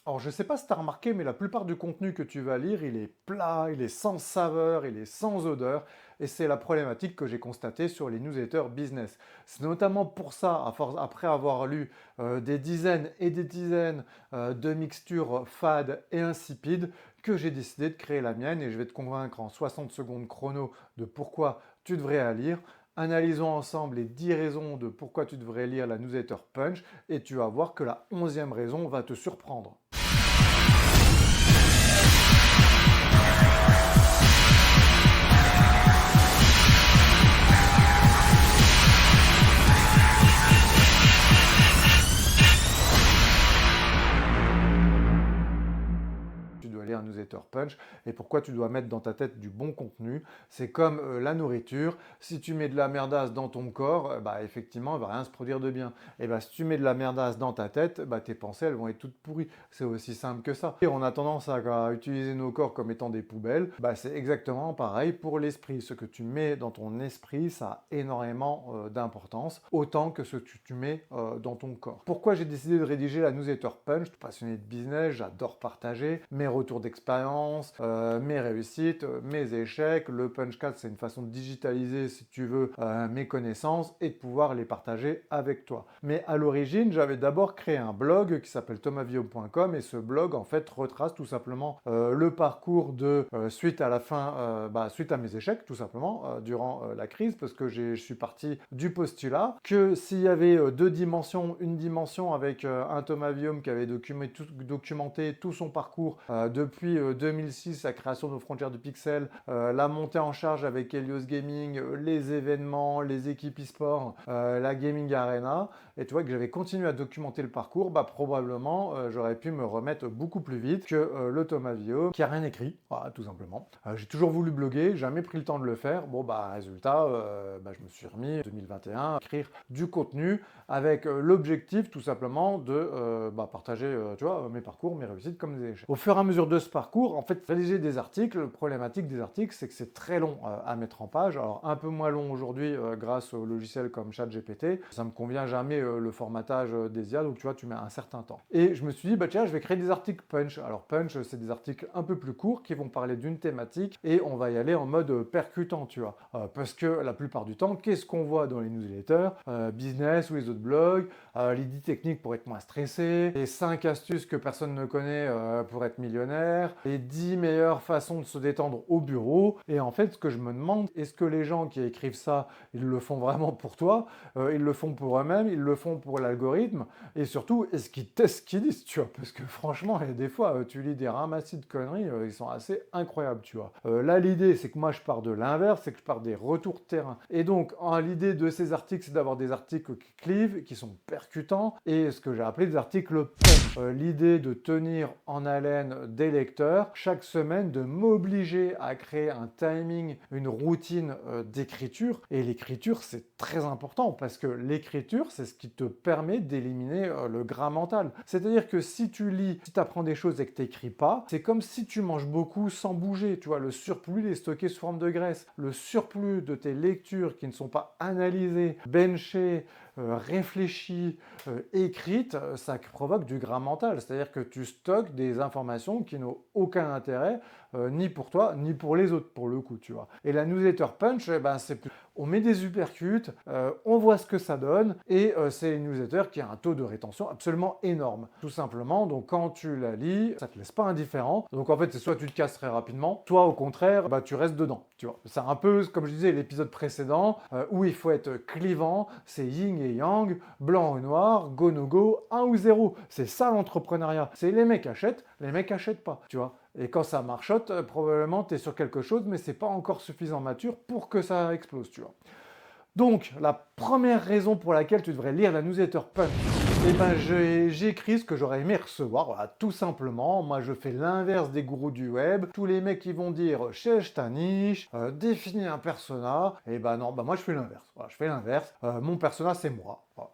Alors, je ne sais pas si tu as remarqué, mais la plupart du contenu que tu vas lire, il est plat, il est sans saveur, il est sans odeur. Et c'est la problématique que j'ai constatée sur les newsletters business. C'est notamment pour ça, après avoir lu des dizaines et des dizaines de mixtures fades et insipides, que j'ai décidé de créer la mienne. Et je vais te convaincre en 60 secondes chrono de pourquoi tu devrais la lire. Analysons ensemble les 10 raisons de pourquoi tu devrais lire la newsletter Punch et tu vas voir que la 11e raison va te surprendre. Tu dois lire un newsletter punch et pourquoi tu dois mettre dans ta tête du bon contenu. C'est comme la nourriture. Si tu mets de la merdasse dans ton corps, bah, effectivement, il ne va rien se produire de bien. Et bah, si tu mets de la merdasse dans ta tête, bah, tes pensées elles vont être toutes pourries. C'est aussi simple que ça. Et on a tendance à utiliser nos corps comme étant des poubelles. Bah, c'est exactement pareil pour l'esprit. Ce que tu mets dans ton esprit, ça a énormément d'importance, autant que ce que tu mets dans ton corps. Pourquoi j'ai décidé de rédiger la newsletter punch? Je suis passionné de business, j'adore partager mes retours d'expérience, mes réussites, mes échecs. Le Punchcast, c'est une façon de digitaliser, si tu veux, mes connaissances et de pouvoir les partager avec toi. Mais à l'origine, j'avais d'abord créé un blog qui s'appelle thomasvio.com et ce blog, en fait, retrace tout simplement le parcours suite à la fin, suite à mes échecs, tout simplement, durant la crise, parce que je suis parti du postulat que s'il y avait deux dimensions, une dimension avec un Thomas Villaume qui avait documenté tout son parcours depuis 2006, la création de nos frontières du pixel, la montée en charge avec Helios Gaming, les événements, les équipes e-sport, la Gaming Arena, et tu vois que j'avais continué à documenter le parcours, bah probablement j'aurais pu me remettre beaucoup plus vite que le Thomas Vio qui a rien écrit, voilà, tout simplement. J'ai toujours voulu bloguer, jamais pris le temps de le faire. Bon bah résultat, je me suis remis en 2021 à écrire du contenu avec l'objectif tout simplement de partager tu vois, mes parcours, mes réussites comme des échecs. Au fur et à mesure de ce parcours, en fait, rédiger des articles, la problématique des articles, c'est que c'est très long à mettre en page. Alors un peu moins long aujourd'hui grâce aux logiciels comme ChatGPT. Ça me convient jamais le formatage des IA, donc tu vois, tu mets un certain temps. Et je me suis dit, bah tiens, je vais créer des articles punch. Alors punch, c'est des articles un peu plus courts qui vont parler d'une thématique et on va y aller en mode percutant, tu vois. Parce que la plupart du temps, qu'est-ce qu'on voit dans les newsletters, business ou les autres blogs, les 10 techniques pour être moins stressé, les 5 astuces que personne ne connaît pour être millionnaire, les 10 meilleures façons de se détendre au bureau. Et en fait, ce que je me demande, est-ce que les gens qui écrivent ça, ils le font vraiment pour toi, ils le font pour eux-mêmes, ils le font pour l'algorithme, et surtout, est-ce qu'ils testent ce qu'ils disent, tu vois? Parce que franchement, il y a des fois, tu lis des ramassis de conneries, ils sont assez incroyables, tu vois. Là, l'idée, c'est que moi, je pars de l'inverse, c'est que je pars des retours terrain. Et donc, l'idée de ces articles, c'est d'avoir des articles qui clivent, qui sont percutants, et ce que j'ai appelé des articles punch. L'idée de tenir en haleine des lecteurs, chaque semaine, de m'obliger à créer un timing, une routine d'écriture. Et l'écriture, c'est très important, parce que l'écriture, c'est ce qui te permet d'éliminer le gras mental. C'est-à-dire que si tu lis, si tu apprends des choses et que tu n'écris pas, c'est comme si tu manges beaucoup sans bouger. Tu vois, le surplus, il est stocké sous forme de graisse. Le surplus de tes lectures qui ne sont pas analysées, benchées, réfléchies, écrites, ça provoque du gras mental. C'est-à-dire que tu stockes des informations qui n'ont aucun intérêt, ni pour toi, ni pour les autres, pour le coup, tu vois. Et la newsletter punch, c'est plus... On met des uppercuts, on voit ce que ça donne, et c'est une newsletter qui a un taux de rétention absolument énorme. Tout simplement, donc quand tu la lis, ça te laisse pas indifférent. Donc en fait, c'est soit tu te casses très rapidement, soit au contraire, tu restes dedans. Tu vois, c'est un peu comme je disais l'épisode précédent où il faut être clivant, c'est yin et yang, blanc ou noir, go no go, 1 ou 0. C'est ça l'entrepreneuriat. C'est les mecs achètent pas, tu vois. Et quand ça marchote, probablement tu es sur quelque chose, mais c'est pas encore suffisamment mature pour que ça explose, tu vois. Donc, la première raison pour laquelle tu devrais lire la newsletter Punch, j'ai écrit ce que j'aurais aimé recevoir, voilà, tout simplement. Moi, je fais l'inverse des gourous du web. Tous les mecs qui vont dire cherche ta niche, définis un persona, et non, moi je fais l'inverse. Voilà, je fais l'inverse. Mon persona, c'est moi. Voilà.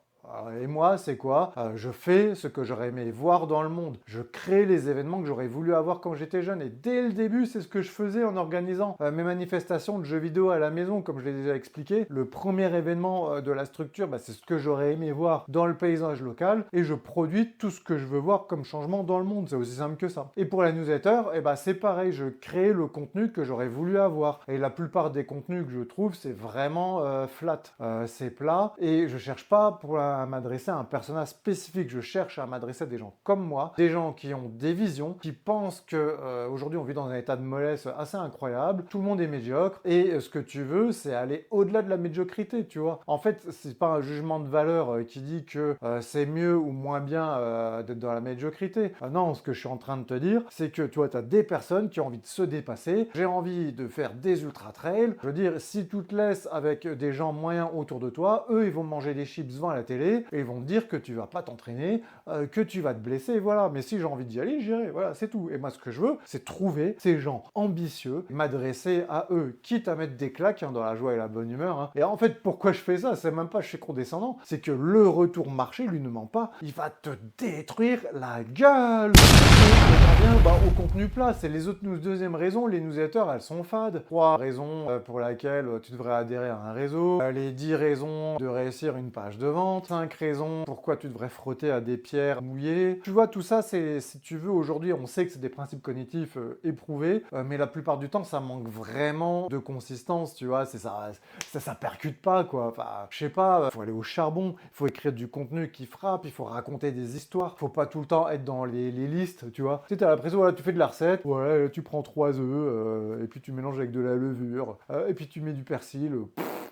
Et moi, c'est quoi? Je fais ce que j'aurais aimé voir dans le monde. Je crée les événements que j'aurais voulu avoir quand j'étais jeune. Et dès le début, c'est ce que je faisais en organisant mes manifestations de jeux vidéo à la maison, comme je l'ai déjà expliqué. Le premier événement de la structure, c'est ce que j'aurais aimé voir dans le paysage local. Et je produis tout ce que je veux voir comme changement dans le monde. C'est aussi simple que ça. Et pour la newsletter, c'est pareil. Je crée le contenu que j'aurais voulu avoir. Et la plupart des contenus que je trouve, c'est vraiment flat. C'est plat. Et je cherche pas à m'adresser à un personnage spécifique. Je cherche à m'adresser à des gens comme moi, des gens qui ont des visions, qui pensent que aujourd'hui on vit dans un état de mollesse assez incroyable. Tout le monde est médiocre. Et ce que tu veux, c'est aller au-delà de la médiocrité, tu vois. En fait, c'est pas un jugement de valeur qui dit que c'est mieux ou moins bien d'être dans la médiocrité. Non, ce que je suis en train de te dire, c'est que tu vois, tu as des personnes qui ont envie de se dépasser. J'ai envie de faire des ultra trails. Je veux dire, si tu te laisses avec des gens moyens autour de toi, eux, ils vont manger des chips devant la télé et ils vont te dire que tu vas pas t'entraîner, que tu vas te blesser, voilà. Mais si j'ai envie d'y aller, j'irai, voilà, c'est tout. Et moi, ce que je veux, c'est trouver ces gens ambitieux, m'adresser à eux, quitte à mettre des claques dans la joie et la bonne humeur. Et en fait, pourquoi je fais ça? C'est même pas je suis condescendant, c'est que le retour marché, lui, ne ment pas. Il va te détruire la gueule. Et on revient au contenu plat. C'est les autres deuxième raison, les newsletters, elles sont fades. 3 raisons pour lesquelles tu devrais adhérer à un réseau. Les 10 raisons de réussir une page de vente. 5 raisons pourquoi tu devrais frotter à des pierres mouillées. Tu vois, tout ça, c'est, si tu veux, aujourd'hui, on sait que c'est des principes cognitifs éprouvés, mais la plupart du temps, ça manque vraiment de consistance, tu vois. C'est ça percute pas, quoi. Enfin, je sais pas, faut aller au charbon, il faut écrire du contenu qui frappe, il faut raconter des histoires, faut pas tout le temps être dans les listes, tu vois. Tu sais, t'as l'impression, voilà, tu fais de la recette, ouais, tu prends 3 œufs, et puis tu mélanges avec de la levure, et puis tu mets du persil,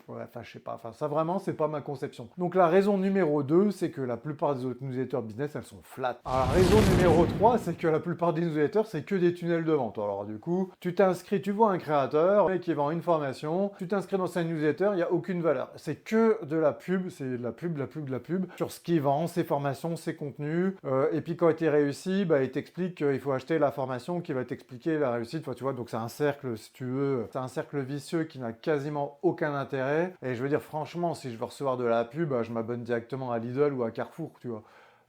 ouais, enfin, je sais pas. Enfin, ça vraiment, c'est pas ma conception. Donc, la raison numéro 2, c'est que la plupart des autres newsletters business, elles sont flat. Alors, la raison numéro 3, c'est que la plupart des newsletters, c'est que des tunnels de vente. Alors, du coup, tu t'inscris, tu vois un créateur qui vend une formation, tu t'inscris dans sa newsletter, il n'y a aucune valeur. C'est que de la pub, c'est de la pub, de la pub, de la pub, sur ce qu'il vend, ses formations, ses contenus. Et puis, quand il réussit, il t'explique qu'il faut acheter la formation qui va t'expliquer la réussite. Enfin, tu vois, donc c'est un cercle, si tu veux, c'est un cercle vicieux qui n'a quasiment aucun intérêt. Et je veux dire, franchement, si je veux recevoir de la pub, je m'abonne directement à Lidl ou à Carrefour, tu vois.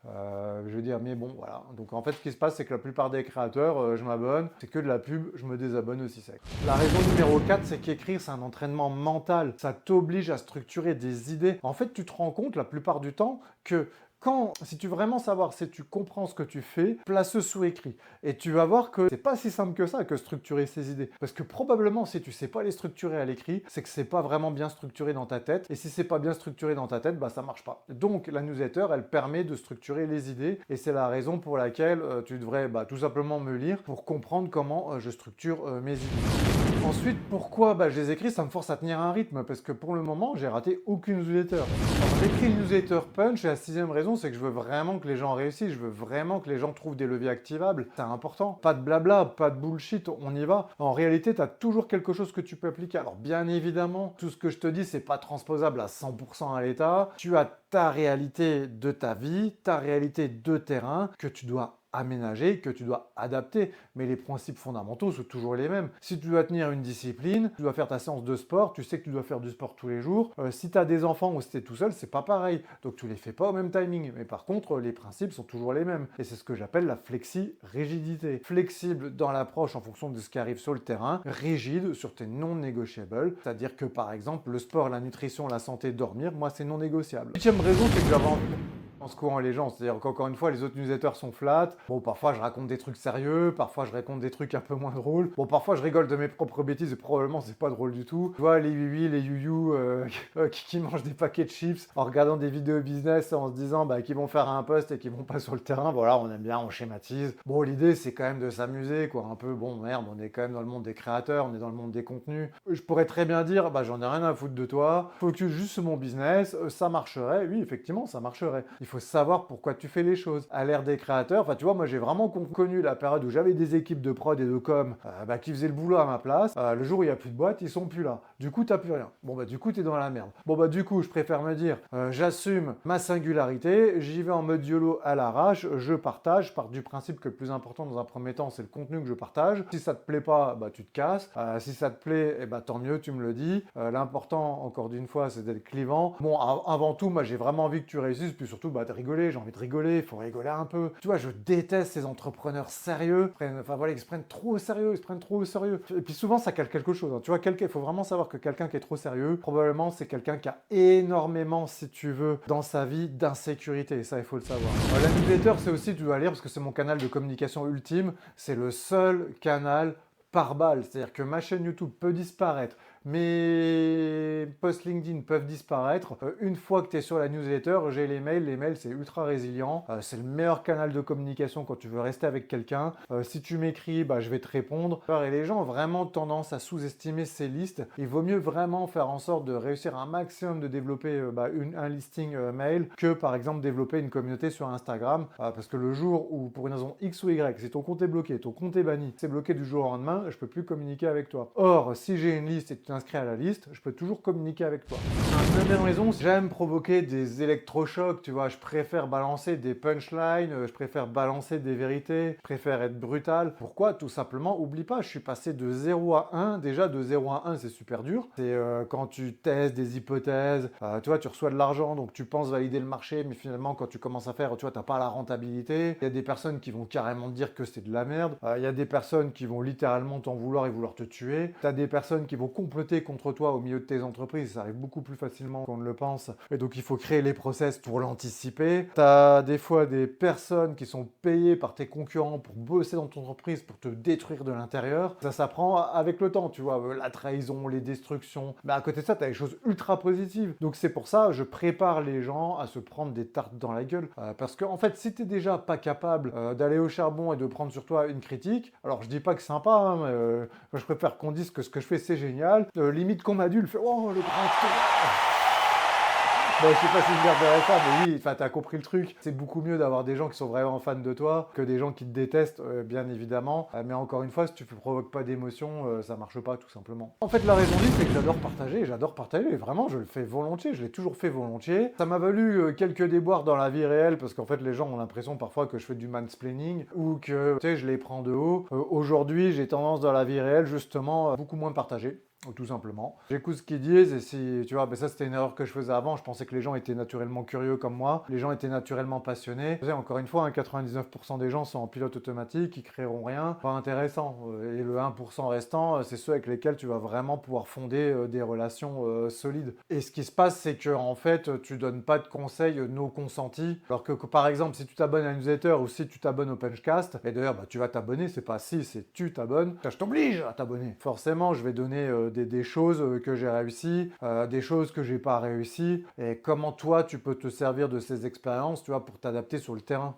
Je veux dire, mais bon, voilà. Donc en fait, ce qui se passe, c'est que la plupart des créateurs, je m'abonne, c'est que de la pub, je me désabonne aussi sec. La raison numéro 4, c'est qu'écrire, c'est un entraînement mental. Ça t'oblige à structurer des idées. En fait, tu te rends compte la plupart du temps que si tu veux vraiment savoir si tu comprends ce que tu fais, place-le sous écrit. Et tu vas voir que c'est pas si simple que ça que structurer ces idées. Parce que probablement, si tu sais pas les structurer à l'écrit, c'est que c'est pas vraiment bien structuré dans ta tête. Et si c'est pas bien structuré dans ta tête, ça marche pas. Donc, la newsletter, elle permet de structurer les idées. Et c'est la raison pour laquelle tu devrais tout simplement me lire pour comprendre comment je structure mes idées. Ensuite, pourquoi je les écris? Ça me force à tenir un rythme parce que pour le moment, j'ai raté aucune newsletter. Alors, j'écris une newsletter punch et la 6e raison, c'est que je veux vraiment que les gens réussissent. Je veux vraiment que les gens trouvent des leviers activables. C'est important. Pas de blabla, pas de bullshit, on y va. En réalité, tu as toujours quelque chose que tu peux appliquer. Alors, bien évidemment, tout ce que je te dis, c'est pas transposable à 100% à l'état. Tu as ta réalité de ta vie, ta réalité de terrain que tu dois aménager, que tu dois adapter, mais les principes fondamentaux sont toujours les mêmes. Si tu dois tenir une discipline, tu dois faire ta séance de sport, tu sais que tu dois faire du sport tous les jours. Si tu as des enfants ou si tu es tout seul, c'est pas pareil. Donc tu les fais pas au même timing. Mais par contre, les principes sont toujours les mêmes. Et c'est ce que j'appelle la flexi-rigidité. Flexible dans l'approche en fonction de ce qui arrive sur le terrain, rigide sur tes non-négociables. C'est-à-dire que par exemple, le sport, la nutrition, la santé, dormir, moi c'est non négociable. 8e raison, c'est que j'avais envie en secouant les gens, c'est-à-dire qu'encore une fois, les autres newsletters sont flat. Bon, parfois je raconte des trucs sérieux, parfois je raconte des trucs un peu moins drôles. Bon, parfois je rigole de mes propres bêtises et probablement c'est pas drôle du tout. Tu vois, les oui les you qui mangent des paquets de chips en regardant des vidéos business en se disant qu'ils vont faire un post et qu'ils vont pas sur le terrain. Voilà, on aime bien, on schématise. Bon, l'idée c'est quand même de s'amuser, quoi. Un peu, bon, merde, on est quand même dans le monde des créateurs, on est dans le monde des contenus. Je pourrais très bien dire, j'en ai rien à foutre de toi, focus juste sur mon business, ça marcherait. Oui, effectivement, ça marcherait. Il faut savoir pourquoi tu fais les choses. À l'ère des créateurs, enfin tu vois, moi j'ai vraiment connu la période où j'avais des équipes de prod et de com qui faisaient le boulot à ma place. Le jour où il n'y a plus de boîte, ils sont plus là. Du coup, t'as plus rien. Bon bah du coup, t'es dans la merde. Bon bah du coup, je préfère me dire, j'assume ma singularité, j'y vais en mode YOLO à l'arrache, je partage, je pars du principe que le plus important dans un premier temps, c'est le contenu que je partage. Si ça te plaît pas, bah tu te casses. Si ça te plaît, eh bah, tant mieux, tu me le dis. L'important, encore d'une fois, c'est d'être clivant. Bon, avant tout, moi j'ai vraiment envie que tu réussisses, puis surtout bah, de rigoler, j'ai envie de rigoler, il faut rigoler un peu. Tu vois, je déteste ces entrepreneurs sérieux, enfin voilà, ils se prennent trop au sérieux, ils se prennent trop au sérieux. Et puis souvent, ça cale quelque chose. Hein. Tu vois, il faut vraiment savoir que quelqu'un qui est trop sérieux, probablement c'est quelqu'un qui a énormément, si tu veux, dans sa vie d'insécurité. Et ça, il faut le savoir. La newsletter, c'est aussi, tu dois lire, parce que c'est mon canal de communication ultime, c'est le seul canal par balle. C'est-à-dire que ma chaîne YouTube peut disparaître, mes posts LinkedIn peuvent disparaître. Une fois que tu es sur la newsletter, j'ai les mails. Les mails, c'est ultra résilient. C'est le meilleur canal de communication quand tu veux rester avec quelqu'un. Si tu m'écris, bah, je vais te répondre. Et les gens ont vraiment tendance à sous-estimer ces listes. Il vaut mieux vraiment faire en sorte de réussir un maximum de développer un listing mail que par exemple développer une communauté sur Instagram. Parce que le jour où, pour une raison X ou Y, si ton compte est bloqué, ton compte est banni, c'est bloqué du jour au lendemain, je peux plus communiquer avec toi. Or, si j'ai une liste et que tu t'inscris à la liste, je peux toujours communiquer avec toi. Une deuxième raison, j'aime provoquer des électrochocs, tu vois, je préfère balancer des punchlines, je préfère balancer des vérités, je préfère être brutal. Pourquoi? Tout simplement, oublie pas, je suis passé de 0 à 1, déjà de 0 à 1 c'est super dur. C'est quand tu testes des hypothèses, tu vois, tu reçois de l'argent, donc tu penses valider le marché, mais finalement quand tu commences à faire, tu vois, t'as pas la rentabilité. Il y a des personnes qui vont carrément te dire que c'est de la merde, il y a des personnes qui vont littéralement t'en vouloir et vouloir te tuer, tu as des personnes qui vont comploter contre toi au milieu de tes entreprises, ça arrive beaucoup plus facilement qu'on ne le pense, et donc il faut créer les process pour l'anticiper. Tu as des fois des personnes qui sont payées par tes concurrents pour bosser dans ton entreprise, pour te détruire de l'intérieur. Ça s'apprend avec le temps, tu vois, la trahison, les destructions. Mais à côté de ça, tu as des choses ultra positives. Donc c'est pour ça, je prépare les gens à se prendre des tartes dans la gueule. Parce que en fait, si tu n'es déjà pas capable d'aller au charbon et de prendre sur toi une critique, alors je dis pas que c'est sympa, hein, mais je préfère qu'on dise que ce que je fais c'est génial. Limite qu'on m'adule, fait oh le grand. Bon, je sais pas si je garderai ça, mais oui, enfin, t'as compris le truc. C'est beaucoup mieux d'avoir des gens qui sont vraiment fans de toi que des gens qui te détestent, bien évidemment. Mais encore une fois, si tu ne provoques pas d'émotion, ça marche pas, tout simplement. En fait, la raison dit, c'est que j'adore partager, et vraiment, je le fais volontiers, je l'ai toujours fait volontiers. Ça m'a valu quelques déboires dans la vie réelle, parce qu'en fait, les gens ont l'impression parfois que je fais du mansplaining, ou que, tu sais, je les prends de haut. Aujourd'hui, j'ai tendance dans la vie réelle, justement, beaucoup moins partager. Tout simplement. J'écoute ce qu'ils disent et si, tu vois, ben ça c'était une erreur que je faisais avant, je pensais que les gens étaient naturellement curieux comme moi, les gens étaient naturellement passionnés. Tu sais, encore une fois, hein, 99% des gens sont en pilote automatique, ils créeront rien, pas intéressant. Et le 1% restant, c'est ceux avec lesquels tu vas vraiment pouvoir fonder des relations solides. Et ce qui se passe, c'est que en fait, tu donnes pas de conseils non consentis, alors que par exemple, si tu t'abonnes à une newsletter ou si tu t'abonnes au Punchcast, et d'ailleurs, bah, tu vas t'abonner, c'est pas si, c'est tu t'abonnes, je t'oblige à t'abonner. Forcément, je vais donner des choses que j'ai réussi, des choses que j'ai pas réussi, et comment toi tu peux te servir de ces expériences, tu vois, pour t'adapter sur le terrain.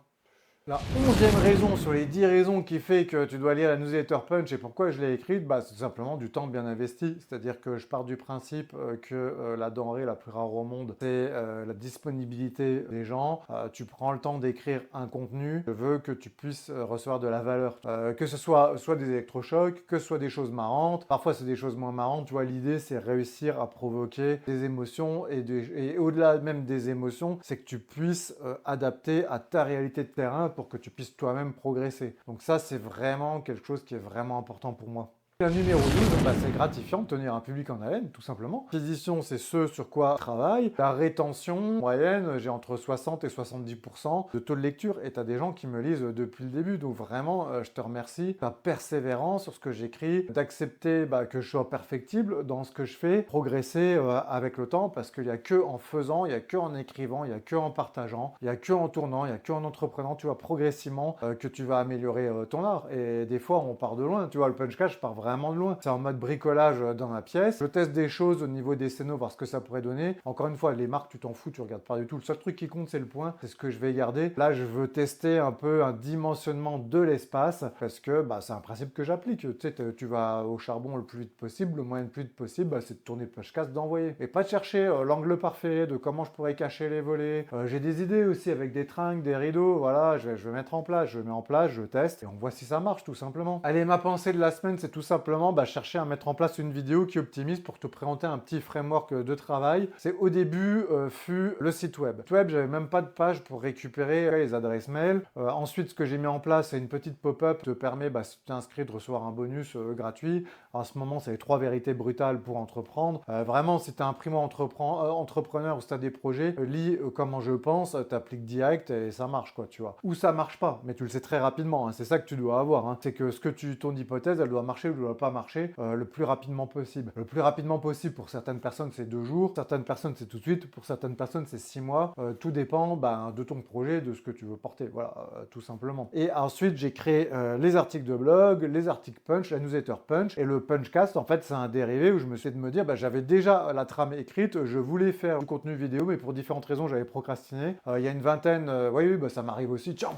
La 11e raison sur les 10 raisons qui fait que tu dois lire la newsletter Punch et pourquoi je l'ai écrite, bah, c'est tout simplement du temps bien investi. C'est-à-dire que je pars du principe que la denrée la plus rare au monde, c'est la disponibilité des gens. Tu prends le temps d'écrire un contenu, je veux que tu puisses recevoir de la valeur. Que ce soit des électrochocs, que ce soit des choses marrantes. Parfois, c'est des choses moins marrantes. Tu vois, l'idée, c'est réussir à provoquer des émotions et au-delà même des émotions, c'est que tu puisses adapter à ta réalité de terrain pour que tu puisses toi-même progresser. Donc ça, c'est vraiment quelque chose qui est vraiment important pour moi. La numéro 12, bah, c'est gratifiant de tenir un public en haleine, tout simplement. L'acquisition, c'est ce sur quoi je travaille. La rétention, moyenne, j'ai entre 60 et 70% de taux de lecture et tu as des gens qui me lisent depuis le début. Donc vraiment, je te remercie. Ta persévérance sur ce que j'écris, d'accepter que je sois perfectible dans ce que je fais, progresser avec le temps parce qu'il n'y a que en faisant, il n'y a que en écrivant, il n'y a que en partageant, il n'y a que en tournant, il n'y a que en entreprenant, tu vois, progressivement que tu vas améliorer ton art. Et des fois, on part de loin. Tu vois, le Punchcast, je pars vraiment vraiment de loin. C'est en mode bricolage dans ma pièce. Je teste des choses au niveau des scénos, voir ce que ça pourrait donner. Encore une fois, les marques, tu t'en fous, tu regardes pas du tout. Le seul truc qui compte, c'est le point. C'est ce que je vais garder. Là, je veux tester un peu un dimensionnement de l'espace parce que c'est un principe que j'applique. Tu sais, tu vas au charbon le plus vite possible. Le moyen le plus vite possible, c'est de tourner Pushcast, d'envoyer. Et pas de chercher l'angle parfait, de comment je pourrais cacher les volets. J'ai des idées aussi avec des tringles, des rideaux. Voilà, je vais mettre en place. Je mets en place, je teste et on voit si ça marche tout simplement. Allez, ma pensée de la semaine, c'est tout simplement chercher à mettre en place une vidéo qui optimise pour te présenter un petit framework de travail. C'est au début fut le site web. Le site web, j'avais même pas de page pour récupérer les adresses mail. Ensuite, ce que j'ai mis en place, c'est une petite pop-up qui te permet, si tu t'inscris, de recevoir un bonus gratuit. En ce moment, c'est les 3 vérités brutales pour entreprendre. Vraiment, si tu es un primo-entrepreneur ou si tu as des projets, lis comment je pense, tu appliques direct et ça marche, quoi, tu vois. Ou ça marche pas, mais tu le sais très rapidement. Hein. C'est ça que tu dois avoir. Hein. C'est que ton hypothèse, elle doit marcher ou elle doit pas marcher le plus rapidement possible. Le plus rapidement possible pour certaines personnes, c'est 2 jours. Certaines personnes, c'est tout de suite. Pour certaines personnes, c'est 6 mois. Tout dépend de ton projet, de ce que tu veux porter. Voilà, tout simplement. Et ensuite, j'ai créé les articles de blog, les articles punch, la newsletter punch et le punchcast. En fait, c'est un dérivé où je me suis dit de me dire, j'avais déjà la trame écrite. Je voulais faire du contenu vidéo, mais pour différentes raisons, j'avais procrastiné. Il y a une vingtaine, oui, ça m'arrive aussi. Tiens,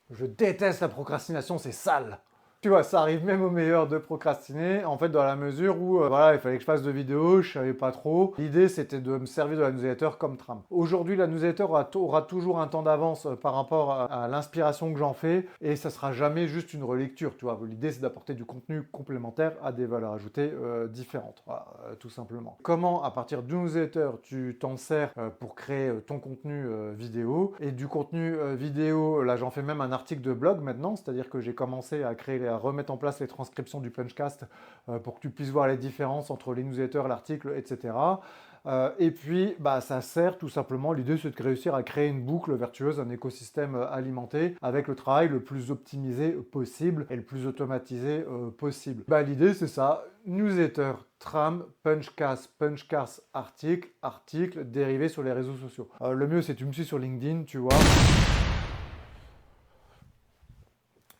je déteste la procrastination, c'est sale. Tu vois, ça arrive même au meilleur de procrastiner, en fait, dans la mesure où, il fallait que je fasse de vidéos, je savais pas trop. L'idée, c'était de me servir de la newsletter comme trame. Aujourd'hui, la newsletter aura toujours un temps d'avance par rapport à l'inspiration que j'en fais, et ça sera jamais juste une relecture, tu vois. L'idée, c'est d'apporter du contenu complémentaire à des valeurs ajoutées différentes, voilà, tout simplement. Comment, à partir d'une newsletter, tu t'en sers pour créer ton contenu vidéo, et du contenu vidéo, là, j'en fais même un article de blog maintenant, c'est-à-dire que j'ai commencé à remettre en place les transcriptions du Punchcast pour que tu puisses voir les différences entre les newsletters, l'article, etc. Et puis, ça sert tout simplement, l'idée c'est de réussir à créer une boucle vertueuse, un écosystème alimenté avec le travail le plus optimisé possible et le plus automatisé possible. L'idée c'est ça, newsletter, tram, punchcast, article, dérivé sur les réseaux sociaux. Le mieux c'est que tu me suis sur LinkedIn, tu vois.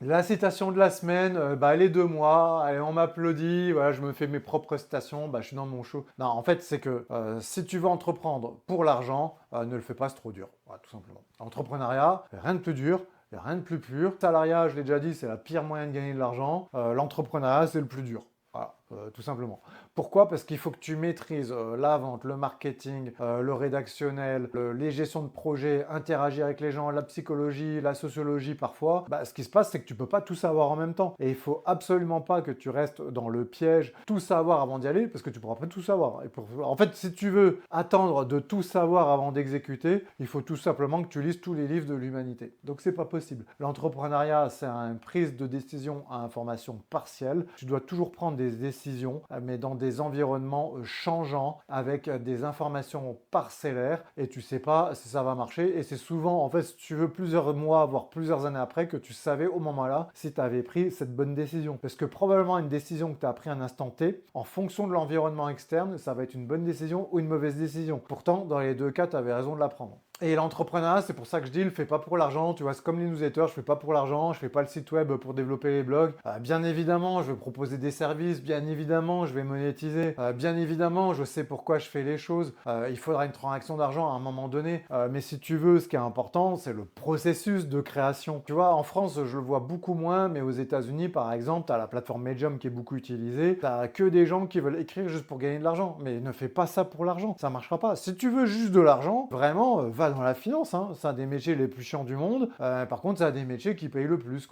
La citation de la semaine, elle est de moi, allez, on m'applaudit, voilà, je me fais mes propres citations, je suis dans mon show. Non, en fait, c'est que si tu veux entreprendre pour l'argent, ne le fais pas, c'est trop dur, voilà, tout simplement. Entrepreneuriat, rien de plus dur, rien de plus pur. Salariat, je l'ai déjà dit, c'est la pire moyen de gagner de l'argent. L'entrepreneuriat, c'est le plus dur. Voilà, tout simplement. Pourquoi? Parce qu'il faut que tu maîtrises la vente, le marketing, le rédactionnel, les gestions de projet, interagir avec les gens, la psychologie, la sociologie parfois. Ce qui se passe, c'est que tu ne peux pas tout savoir en même temps. Et il ne faut absolument pas que tu restes dans le piège, tout savoir avant d'y aller, parce que tu ne pourras pas tout savoir. En fait, si tu veux attendre de tout savoir avant d'exécuter, il faut tout simplement que tu lises tous les livres de l'humanité. Donc, c'est pas possible. L'entrepreneuriat, c'est une prise de décision à information partielle. Tu dois toujours prendre des décisions, mais dans des environnements changeants, avec des informations parcellaires, et tu sais pas si ça va marcher. Et c'est souvent, en fait, si tu veux, plusieurs mois, voire plusieurs années après, que tu savais au moment-là si tu avais pris cette bonne décision. Parce que probablement une décision que tu as prise à un instant T, en fonction de l'environnement externe, ça va être une bonne décision ou une mauvaise décision. Pourtant, dans les deux cas, tu avais raison de la prendre. Et l'entrepreneuriat, c'est pour ça que je dis, le fais pas pour l'argent, tu vois, c'est comme les newsletters, je fais pas pour l'argent, je fais pas le site web pour développer les blogs. Bien évidemment, je vais proposer des services, bien évidemment, je vais monétiser, bien évidemment, je sais pourquoi je fais les choses. Il faudra une transaction d'argent à un moment donné, mais si tu veux, ce qui est important, c'est le processus de création. Tu vois, en France, je le vois beaucoup moins, mais aux États-Unis, par exemple, tu as la plateforme Medium qui est beaucoup utilisée, tu as que des gens qui veulent écrire juste pour gagner de l'argent, mais ne fais pas ça pour l'argent, ça marchera pas. Si tu veux juste de l'argent, vraiment, va dans la finance, hein. C'est un des métiers les plus chiants du monde. Par contre, c'est un des métiers qui payent le plus.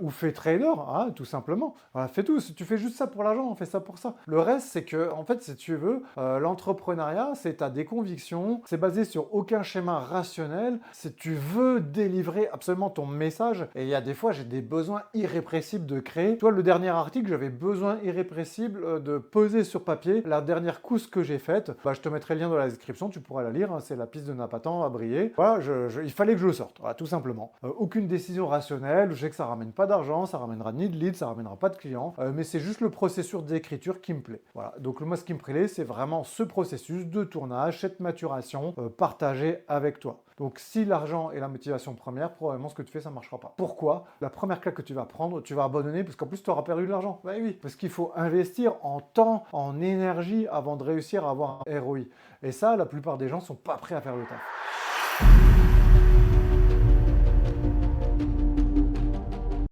Ou fais trader, hein, tout simplement. Voilà, fais tout. Si tu fais juste ça pour l'argent, fais ça pour ça. Le reste, c'est que, en fait, si tu veux, l'entrepreneuriat, c'est t'as des convictions, c'est basé sur aucun schéma rationnel. Si tu veux délivrer absolument ton message, et il y a des fois, j'ai des besoins irrépressibles de créer. Toi, le dernier article, j'avais besoin irrépressible de poser sur papier la dernière couche que j'ai faite. Je te mettrai le lien dans la description, tu pourras la lire. Hein, c'est la piste de Napatan à briller. Voilà, il fallait que je le sorte, voilà, tout simplement. Aucune décision rationnelle, je sais que ça ramène pas d'argent, ça ramènera ni de leads, ça ramènera pas de clients, mais c'est juste le processus d'écriture qui me plaît. Voilà, donc moi ce qui me plaît, c'est vraiment ce processus de tournage, cette maturation partagée avec toi. Donc si l'argent est la motivation première, probablement ce que tu fais, ça ne marchera pas. Pourquoi? La première claque que tu vas prendre, tu vas abandonner parce qu'en plus tu auras perdu de l'argent. Ben oui, parce qu'il faut investir en temps, en énergie avant de réussir à avoir un ROI. Et ça, la plupart des gens ne sont pas prêts à faire le taf.